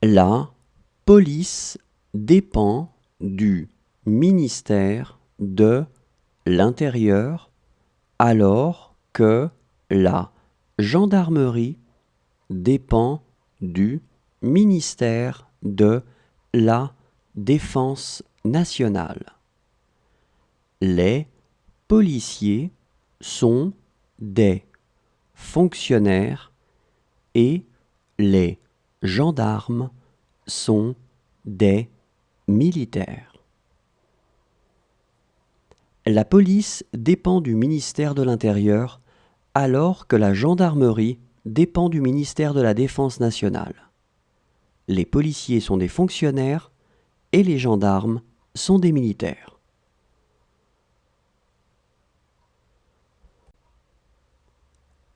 La police dépend du ministère de l'Intérieur alors que la gendarmerie dépend du ministère de la Défense nationale. Les policiers sont des fonctionnaires et les gendarmes sont des militaires. La police dépend du ministère de l'Intérieur alors que la gendarmerie dépend du ministère de la Défense nationale. Les policiers sont des fonctionnaires et les gendarmes sont des militaires.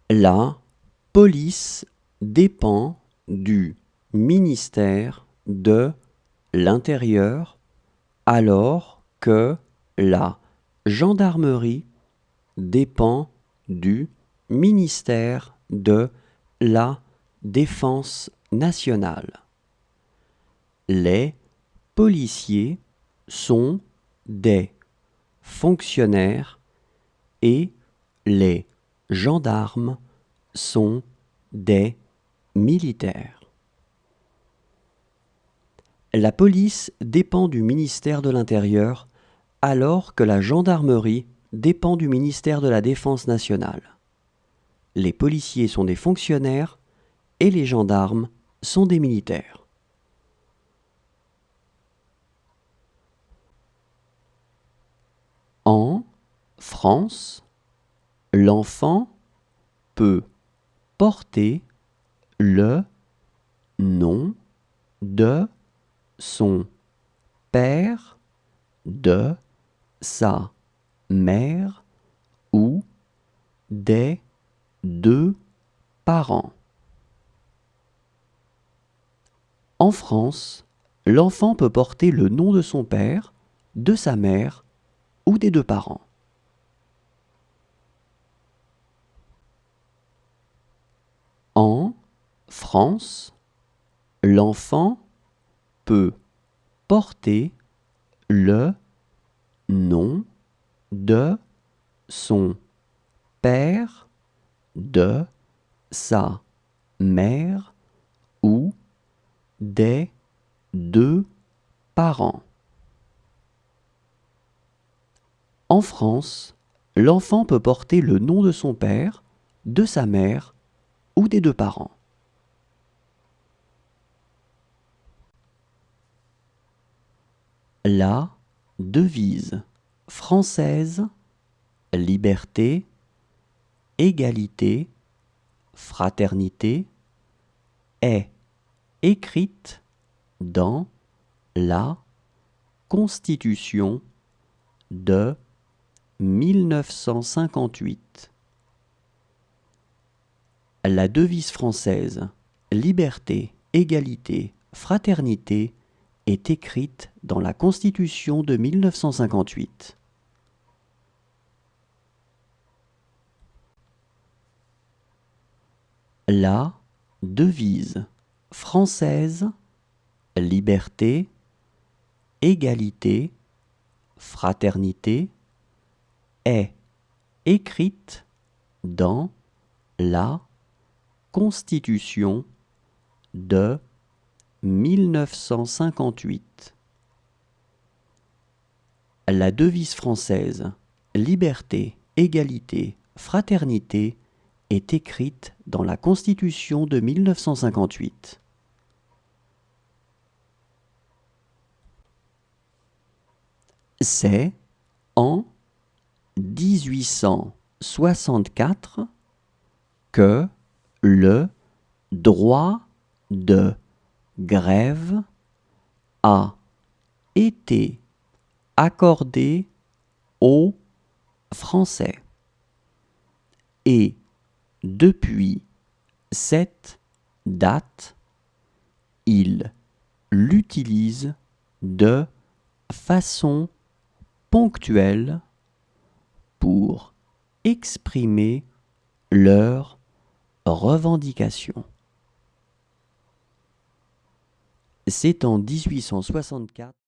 La police dépend du ministère de l'Intérieur alors que la gendarmerie dépend du ministère de la Défense nationale. Les policiers sont des fonctionnaires et les gendarmes sont des militaires. La police dépend du ministère de l'Intérieur alors que la gendarmerie dépend du ministère de la Défense nationale. Les policiers sont des fonctionnaires et les gendarmes sont des militaires. En France, l'enfant peut porter le nom de son père, de sa mère ou des deux parents. En France, l'enfant peut porter le nom de son père, de sa mère ou des deux parents. En France, l'enfant peut porter le nom de son père, de sa mère ou des deux parents. En France, l'enfant peut porter le nom de son père, de sa mère ou des deux parents. La devise française liberté, égalité, fraternité est écrite dans la Constitution de 1958. La devise française liberté, égalité, fraternité est écrite dans la Constitution de 1958. La devise française liberté, égalité, fraternité est écrite dans la Constitution de 1958. La devise française liberté, égalité, fraternité est écrite dans la Constitution de 1958. C'est en 1864 que le droit de grève a été accordé aux Français. Et depuis cette date, ils l'utilisent de façon ponctuelle pour exprimer leurs revendications. C'est en 1864